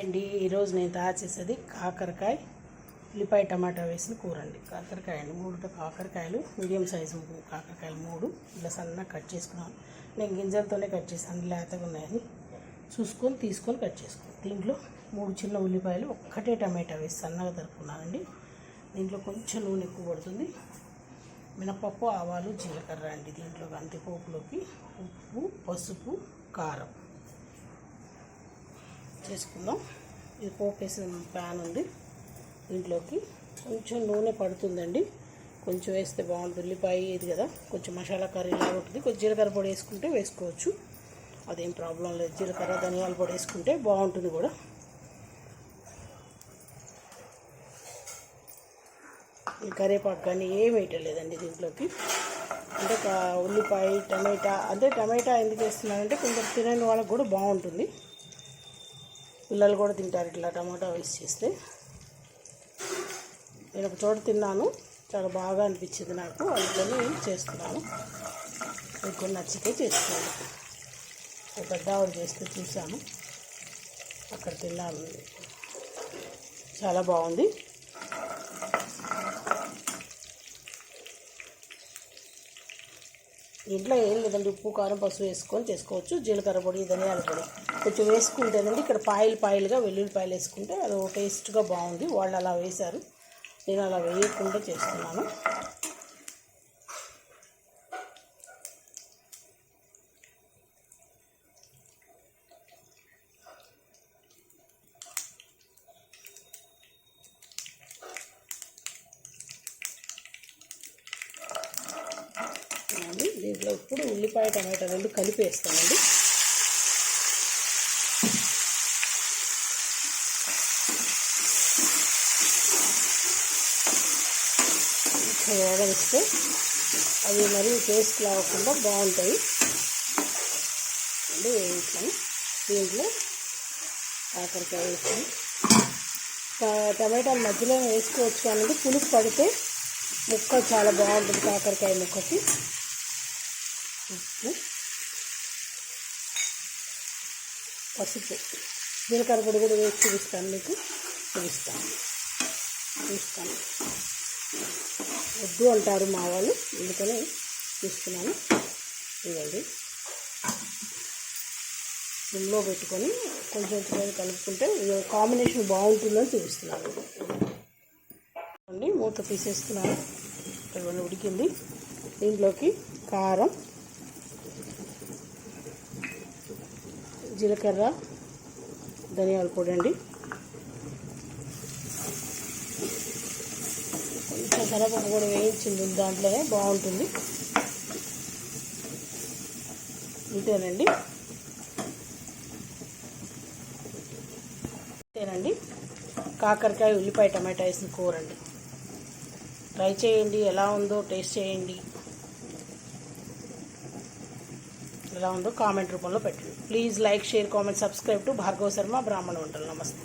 అండి ఈరోజు నేను తయారు చేసేది కాకరకాయ ఉల్లిపాయ టమాటా వేసిన కూర అండి. కాకరకాయ అండి, 3 కాకరకాయలు, మీడియం సైజు కాకరకాయలు 3 ఇలా సన్నగా కట్ చేసుకున్నాను. నేను గింజలతోనే కట్ చేశాను, లేతగా ఉన్నాయని చూసుకొని తీసుకొని కట్ చేసుకున్నాను. దీంట్లో 3 చిన్న ఉల్లిపాయలు, ఒక్కటే టమాటా వేసి సన్నగా తరుపుకున్నానండి. దీంట్లో కొంచెం నూనె ఎక్కువ పడుతుంది. మినపప్పు, ఆవాలు, జీలకర్ర అండి. దీంట్లో అంతే పోపులోకి ఉప్పు, పసుపు, కారం చేసుకుందాం. ఇది పోపు వేసిన ప్యాన్ ఉంది, దీంట్లోకి కొంచెం నూనె పడుతుందండి. కొంచెం వేస్తే బాగుంటుంది, ఉల్లిపాయ ఇది కదా, కొంచెం మసాలా కర్రీ లాగా ఉంటుంది. కొంచెం జీలకర్ర పొడి వేసుకుంటే వేసుకోవచ్చు, అదేం ప్రాబ్లం లేదు. జీలకర్ర ధనియాల పొడి వేసుకుంటే బాగుంటుంది కూడా. కరివేపాకు కానీ ఏం వేయటలేదండి దీంట్లోకి. అంటే ఉల్లిపాయ టమాటా, అంటే టమాటా ఎందుకు వేస్తున్నానంటే కొంచెం తినని వాళ్ళకి కూడా బాగుంటుంది, పిల్లలు కూడా తింటారు ఇట్లా టమాటా వేసి చేస్తే. నేను ఒక చోట తిన్నాను, చాలా బాగా అనిపించింది నాకు, అందుకని చేస్తున్నాను. మీకు కొన్ని నచ్చితే చేసుకోండి. ఒక పెద్ద ఆవిడ చేస్తే చూశాను, అక్కడ తిన్నాను, చాలా బాగుంది. ఇంట్లో ఏం లేదండి, ఉప్పు కారం పసుపు వేసుకొని చేసుకోవచ్చు. జీలకర్ర పొడి, ధనియాల పొడి కొంచెం వేసుకుంటేనండి, ఇక్కడ పాయలుగా వెల్లుల్లిపాయలు వేసుకుంటే అది టేస్ట్గా బాగుంది. వాళ్ళు అలా వేశారు, నేను అలా వేయకుండా చేస్తున్నాను. దీంట్లో ఇప్పుడు ఉల్లిపాయ టమాటా రెండు కలిపి వేస్తానండి. వేగనిస్తే అవి మరీ టేస్ట్ లాగకుండా బాగుంటాయి అంటే వేయించాను. దీంట్లో కాకరకాయ వేసి టమాటాలు మధ్యలో వేసుకోవచ్చు, కానీ పులుపు పడితే ముక్క చాలా బాగుంటుంది కాకరకాయ ముక్కకి. ఉప్పు, పసుపు, జీలకర్ర పొడి కూడా వేసి చూపిస్తాను, మీకు చూపిస్తాను. వద్దు అంటారు మా వాళ్ళు, అందుకని చూస్తున్నాను. ఇవ్వండి, సిమ్లో పెట్టుకొని కొంచెం కలుపుకుంటే కాంబినేషన్ బాగుంటుందని చూపిస్తున్నాను. మూత తీసేస్తున్నాను, ఇవన్నీ ఉడికింది. దీంట్లోకి కారం, జీలకర్ర, ధనియాల పొడి అండి, కొంచెం కరివేపాకు కూడా వేయించింది దాంట్లోనే బాగుంటుంది. ఇంతేనండి, కాకరకాయ ఉల్లిపాయ టమాటా వేసిన కూర అండి. ట్రై చేయండి, ఎలా ఉందో టేస్ట్ చేయండి, ఎలా ఉందో కామెంట్ రూపంలో పెట్టండి. Please like, share, comment, subscribe to Bhargava Sharma బ్రాహ్మణ వంటలు. నమస్తే.